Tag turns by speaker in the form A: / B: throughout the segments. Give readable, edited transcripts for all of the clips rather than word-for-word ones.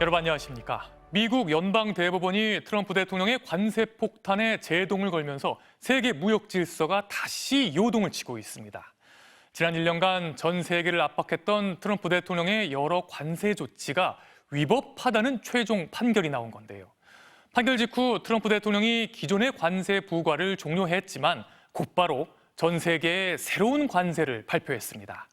A: 여러분 안녕하십니까? 미국 연방대법원이 트럼프 대통령의 관세 폭탄에 제동을 걸면서 세계 무역 질서가 다시 요동을 치고 있습니다. 지난 1년간 전 세계를 압박했던 트럼프 대통령의 여러 관세 조치가 위법하다는 최종 판결이 나온 건데요. 판결 직후 트럼프 대통령이 기존의 관세 부과를 종료했지만 곧바로 전 세계에 새로운 관세를 발표했습니다.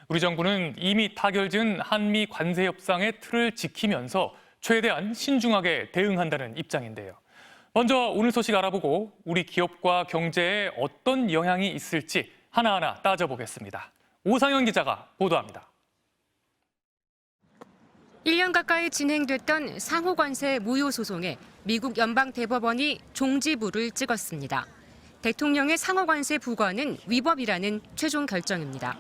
A: 우리 정부는 이미 타결된 한미 관세 협상의 틀을 지키면서 최대한 신중하게 대응한다는 입장인데요. 먼저 오늘 소식 알아보고 우리 기업과 경제에 어떤 영향이 있을지 하나하나 따져보겠습니다. 오상현 기자가 보도합니다.
B: 1년 가까이 진행됐던 상호관세 무효 소송에 미국 연방대법원이 종지부를 찍었습니다. 대통령의 상호관세 부과는 위법이라는 최종 결정입니다.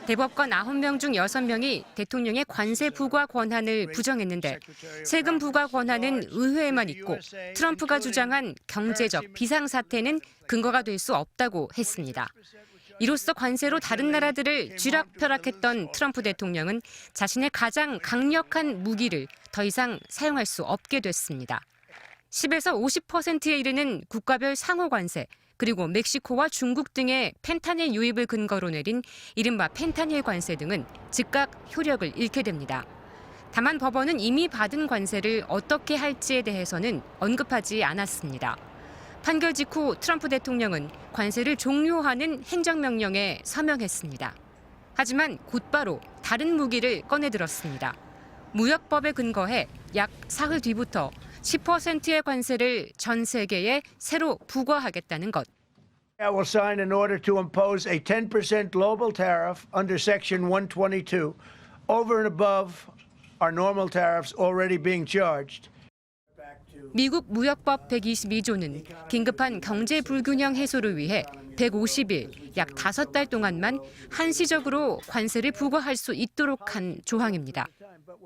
B: 대법관 9명 중 6명이 대통령의 관세 부과 권한을 부정했는데 세금 부과 권한은 의회에만 있고 트럼프가 주장한 경제적 비상사태는 근거가 될 수 없다고 했습니다. 이로써 관세로 다른 나라들을 쥐락펴락했던 트럼프 대통령은 자신의 가장 강력한 무기를 더 이상 사용할 수 없게 됐습니다. 10에서 50%에 이르는 국가별 상호관세, 그리고 멕시코와 중국 등의 펜타닐 유입을 근거로 내린 이른바 펜타닐 관세 등은 즉각 효력을 잃게 됩니다. 다만 법원은 이미 받은 관세를 어떻게 할지에 대해서는 언급하지 않았습니다. 판결 직후 트럼프 대통령은 관세를 종료하는 행정명령에 서명했습니다. 하지만 곧바로 다른 무기를 꺼내들었습니다. 무역법에 근거해 약 사흘 뒤부터 10%의 관세를 전 세계에 새로 부과하겠다는 것.
C: I will sign an order to impose a 10% global tariff under Section 122 over and above our normal tariffs already being charged.
B: 미국 무역법 122조는 긴급한 경제 불균형 해소를 위해 150일, 약 5달 동안만 한시적으로 관세를 부과할 수 있도록 한 조항입니다.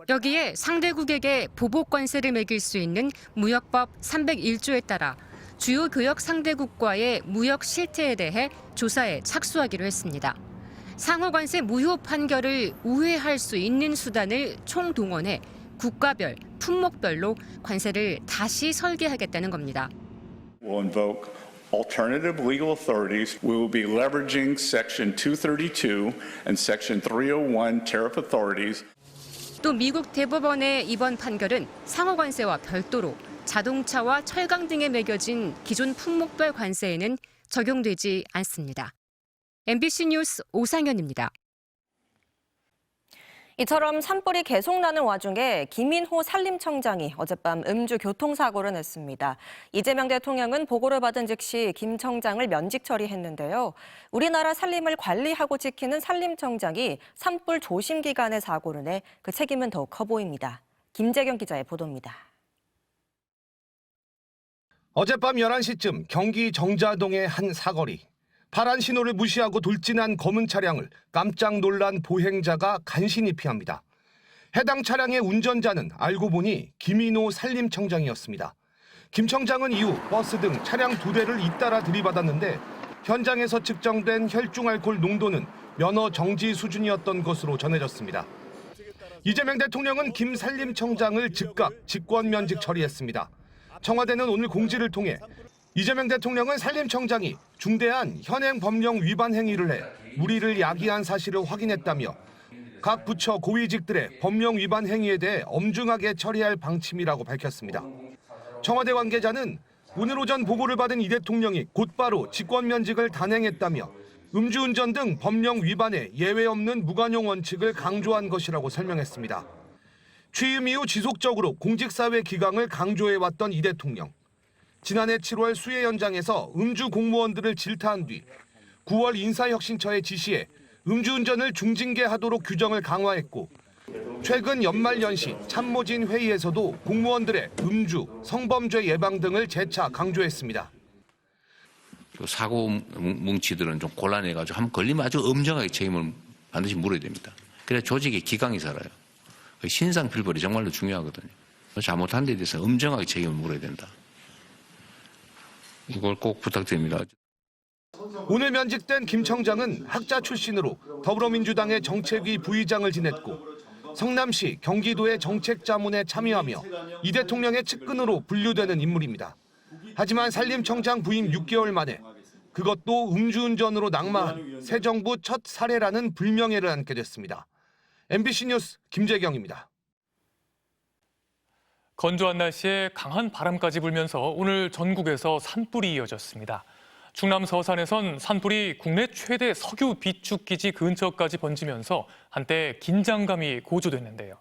B: 여기에 상대국에게 보복 관세를 매길 수 있는 무역법 301조에 따라 주요 교역 상대국과의 무역 실태에 대해 조사에 착수하기로 했습니다. 상호관세 무효 판결을 우회할 수 있는 수단을 총동원해 국가별, 품목별로 관세를 다시 설계하겠다는 겁니다.
D: We'll invoke alternative legal authorities. We will be leveraging Section 232 and Section 301 tariff authorities.
B: 또 미국 대법원의 이번 판결은 상호관세와 별도로 자동차와 철강 등에 매겨진 기존 품목별 관세에는 적용되지 않습니다. MBC 뉴스 오상현입니다.
E: 이처럼 산불이 계속 나는 와중에 김인호 산림청장이 어젯밤 음주 교통사고를 냈습니다. 이재명 대통령은 보고를 받은 즉시 김 청장을 면직 처리했는데요. 우리나라 산림을 관리하고 지키는 산림청장이 산불 조심 기간에 사고를 내 그 책임은 더욱 커 보입니다. 김재경 기자의 보도입니다.
F: 어젯밤 11시쯤 경기 정자동의 한 사거리. 파란 신호를 무시하고 돌진한 검은 차량을 깜짝 놀란 보행자가 간신히 피합니다. 해당 차량의 운전자는 알고 보니 김인호 산림청장이었습니다. 김 청장은 이후 버스 등 차량 2대를 잇따라 들이받았는데 현장에서 측정된 혈중 알코올 농도는 면허 정지 수준이었던 것으로 전해졌습니다. 이재명 대통령은 김 산림청장을 즉각 직권면직 처리했습니다. 청와대는 오늘 공지를 통해 이재명 대통령은 산림청장이 중대한 현행 법령 위반 행위를 해 물의를 야기한 사실을 확인했다며 각 부처 고위직들의 법령 위반 행위에 대해 엄중하게 처리할 방침이라고 밝혔습니다. 청와대 관계자는 오늘 오전 보고를 받은 이 대통령이 곧바로 직권면직을 단행했다며 음주운전 등 법령 위반에 예외 없는 무관용 원칙을 강조한 것이라고 설명했습니다. 취임 이후 지속적으로 공직사회 기강을 강조해왔던 이 대통령. 지난해 7월 수해 현장에서 음주 공무원들을 질타한 뒤 9월 인사혁신처에 지시해 음주운전을 중징계하도록 규정을 강화했고 최근 연말연시 참모진 회의에서도 공무원들의 음주, 성범죄 예방 등을 재차 강조했습니다.
G: 사고 뭉치들은 좀 곤란해가지고 한번 걸리면 아주 엄정하게 책임을 반드시 물어야 됩니다. 그래야 조직의 기강이 살아요. 신상필벌이 정말로 중요하거든요. 잘못한 데 대해서 엄정하게 책임을 물어야 된다. 이걸 꼭 부탁드립니다.
F: 오늘 면직된 김 청장은 학자 출신으로 더불어민주당의 정책위 부의장을 지냈고 성남시, 경기도의 정책 자문에 참여하며 이 대통령의 측근으로 분류되는 인물입니다. 하지만 산림청장 부임 6개월 만에 그것도 음주운전으로 낙마한 새 정부 첫 사례라는 불명예를 안게 됐습니다. MBC 뉴스 김재경입니다.
A: 건조한 날씨에 강한 바람까지 불면서 오늘 전국에서 산불이 이어졌습니다. 충남 서산에선 산불이 국내 최대 석유 비축기지 근처까지 번지면서 한때 긴장감이 고조됐는데요.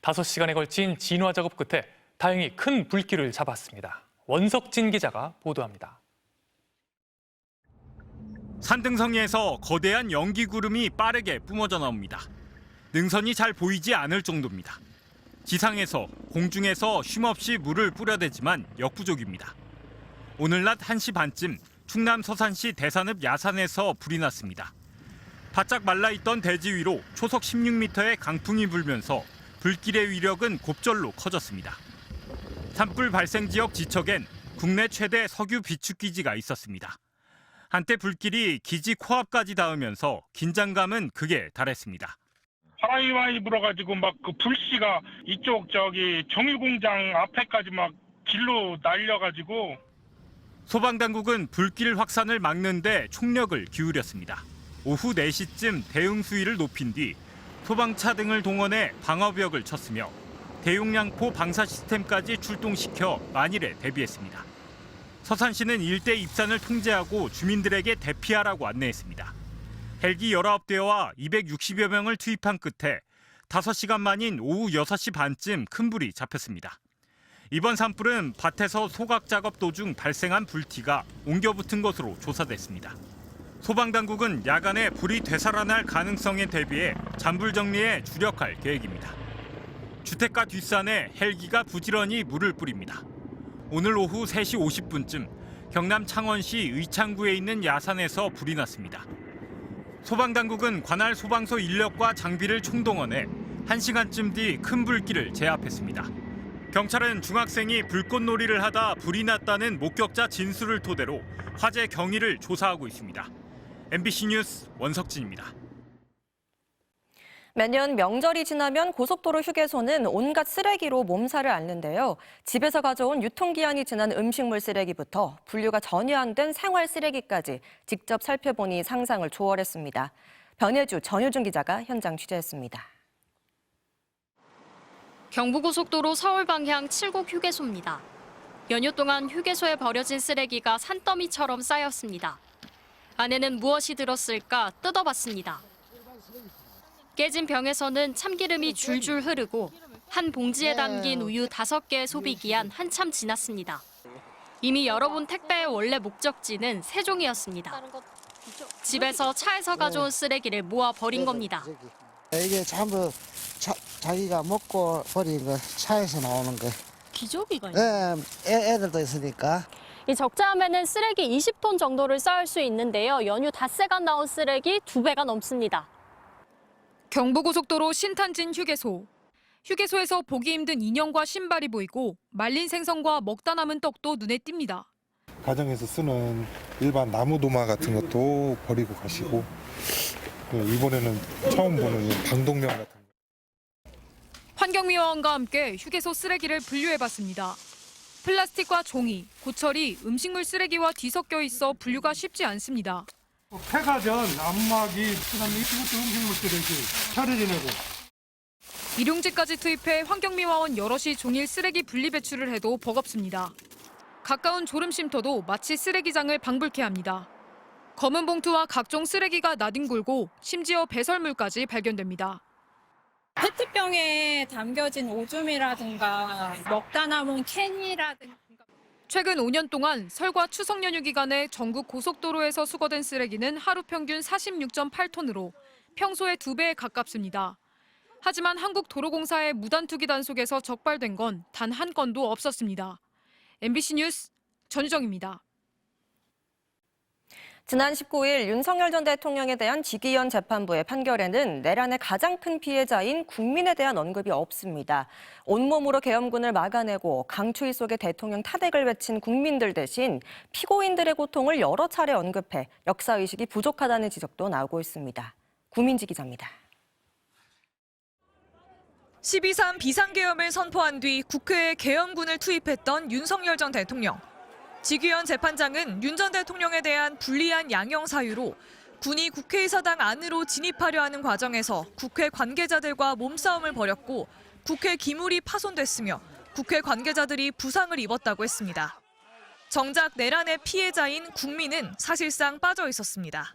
A: 5시간에 걸친 진화 작업 끝에 다행히 큰 불길을 잡았습니다. 원석진 기자가 보도합니다.
H: 산등성이에서 거대한 연기 구름이 빠르게 뿜어져 나옵니다. 능선이 잘 보이지 않을 정도입니다. 지상에서 공중에서 쉼없이 물을 뿌려대지만 역부족입니다. 오늘 낮 1시 반쯤 충남 서산시 대산읍 야산에서 불이 났습니다. 바짝 말라있던 대지 위로 초속 16m의 강풍이 불면서 불길의 위력은 곱절로 커졌습니다. 산불 발생 지역 지척엔 국내 최대 석유 비축기지가 있었습니다. 한때 불길이 기지 코앞까지 닿으면서 긴장감은 극에 달했습니다.
I: 바람이 많이 불어가지고 막 그 불씨가 이쪽 정유공장 앞에까지 막 길로 날려가지고.
H: 소방당국은 불길 확산을 막는 데 총력을 기울였습니다. 오후 4시쯤 대응 수위를 높인 뒤 소방차 등을 동원해 방어벽을 쳤으며 대용량포 방사 시스템까지 출동시켜 만일에 대비했습니다. 서산시는 일대 입산을 통제하고 주민들에게 대피하라고 안내했습니다. 헬기 19대와 260여 명을 투입한 끝에 5시간 만인 오후 6시 반쯤 큰 불이 잡혔습니다. 이번 산불은 밭에서 소각 작업 도중 발생한 불티가 옮겨 붙은 것으로 조사됐습니다. 소방당국은 야간에 불이 되살아날 가능성에 대비해 잔불 정리에 주력할 계획입니다. 주택가 뒷산에 헬기가 부지런히 물을 뿌립니다. 오늘 오후 3시 50분쯤 경남 창원시 의창구에 있는 야산에서 불이 났습니다. 소방당국은 관할 소방서 인력과 장비를 총동원해 1시간쯤 뒤 큰 불길을 제압했습니다. 경찰은 중학생이 불꽃놀이를 하다 불이 났다는 목격자 진술을 토대로 화재 경위를 조사하고 있습니다. MBC 뉴스 원석진입니다.
E: 매년 명절이 지나면 고속도로 휴게소는 온갖 쓰레기로 몸살을 앓는데요. 집에서 가져온 유통기한이 지난 음식물 쓰레기부터 분류가 전혀 안 된 생활 쓰레기까지 직접 살펴보니 상상을 초월했습니다. 변혜주, 전효준 기자가 현장 취재했습니다.
J: 경부고속도로 서울 방향 7곡 휴게소입니다. 연휴 동안 휴게소에 버려진 쓰레기가 산더미처럼 쌓였습니다. 안에는 무엇이 들었을까 뜯어봤습니다. 깨진 병에서는 참기름이 줄줄 흐르고 한 봉지에 담긴 우유 5개의 소비 기한 한참 지났습니다. 이미 열어본 택배의 원래 목적지는 세종이었습니다. 집에서 차에서 가져온 쓰레기를 모아 버린 겁니다.
K: 이게 전부 자기가 먹고 버린 거 차에서 나오는 거.
J: 기저귀가
K: 네, 애들도 있으니까.
J: 이 적재함에는 쓰레기 20톤 정도를 쌓을 수 있는데요. 연휴 닷새간 나온 쓰레기 2배가 넘습니다.
L: 경부고속도로 신탄진 휴게소. 휴게소에서 보기 힘든 인형과 신발이 보이고 말린 생선과 먹다 남은 떡도 눈에 띕니다.
M: 가정에서 쓰는 일반 나무 도마 같은 것도 버리고 가시고 이번에는 처음 보는 방독면 같은 거.
L: 환경미화원과 함께 휴게소 쓰레기를 분류해봤습니다. 플라스틱과 종이, 고철이 음식물 쓰레기와 뒤섞여 있어 분류가 쉽지 않습니다.
I: 폐가전, 안마기, 그다음에 이것도 음식물 쓰레기, 처리 지내고.
L: 일용직까지 투입해 환경미화원 여럿이 종일 쓰레기 분리 배출을 해도 버겁습니다. 가까운 졸음쉼터도 마치 쓰레기장을 방불케 합니다. 검은 봉투와 각종 쓰레기가 나뒹굴고 심지어 배설물까지 발견됩니다.
J: 페트병에 담겨진 오줌이라든가 먹다 남은 캔이라든가.
L: 최근 5년 동안 설과 추석 연휴 기간에 전국 고속도로에서 수거된 쓰레기는 하루 평균 46.8톤으로 평소의 2배에 가깝습니다. 하지만 한국도로공사의 무단투기 단속에서 적발된 건 단 한 건도 없었습니다. MBC 뉴스 전유정입니다.
E: 지난 19일 윤석열 전 대통령에 대한 직위원 재판부의 판결에는 내란의 가장 큰 피해자인 국민에 대한 언급이 없습니다. 온몸으로 계엄군을 막아내고 강추위 속에 대통령 탄핵을 외친 국민들 대신 피고인들의 고통을 여러 차례 언급해 역사의식이 부족하다는 지적도 나오고 있습니다. 구민지 기자입니다.
L: 12.3 비상계엄을 선포한 뒤 국회에 계엄군을 투입했던 윤석열 전 대통령. 지규현 재판장은 윤 전 대통령에 대한 불리한 양형 사유로 군이 국회의사당 안으로 진입하려 하는 과정에서 국회 관계자들과 몸싸움을 벌였고 국회 기물이 파손됐으며 국회 관계자들이 부상을 입었다고 했습니다. 정작 내란의 피해자인 국민은 사실상 빠져 있었습니다.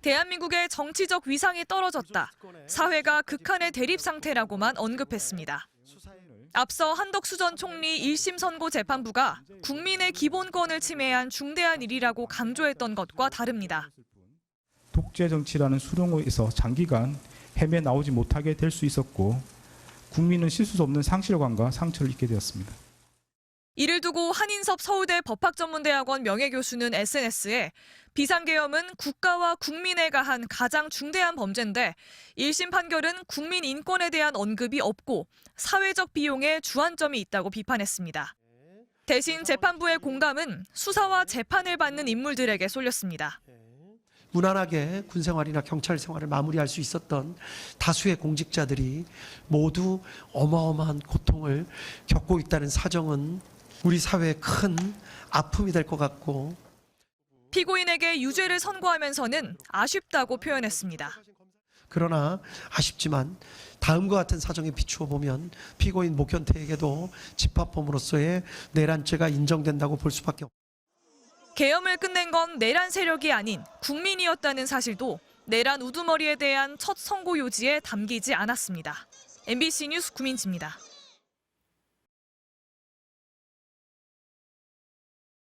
L: 대한민국의 정치적 위상이 떨어졌다. 사회가 극한의 대립 상태라고만 언급했습니다. 앞서 한덕수 전 총리 1심 선고 재판부가 국민의 기본권을 침해한 중대한 일이라고 강조했던 것과 다릅니다.
N: 독재 정치라는 수렁에서 장기간 헤매 나오지 못하게 될 수 있었고 국민은 씻을 수 없는 상실감과 상처를 입게 되었습니다.
L: 이를 두고 한인섭 서울대 법학전문대학원 명예교수는 SNS에 비상계엄은 국가와 국민에 가한 가장 중대한 범죄인데 1심 판결은 국민 인권에 대한 언급이 없고 사회적 비용에 주안점이 있다고 비판했습니다. 대신 재판부의 공감은 수사와 재판을 받는 인물들에게 쏠렸습니다.
O: 무난하게 군생활이나 경찰 생활을 마무리할 수 있었던 다수의 공직자들이 모두 어마어마한 고통을 겪고 있다는 사정은 우리 사회에 큰 아픔이 될 것 같고
L: 피고인에게 유죄를 선고하면서는 아쉽다고 표현했습니다.
O: 그러나 아쉽지만 다음과 같은 사정에 비추어 보면 피고인 목현태에게도 집합범으로서의 내란죄가 인정된다고 볼 수밖에 없습니다.
L: 계엄을 끝낸 건 내란 세력이 아닌 국민이었다는 사실도 내란 우두머리에 대한 첫 선고 요지에 담기지 않았습니다. MBC 뉴스 구민지입니다.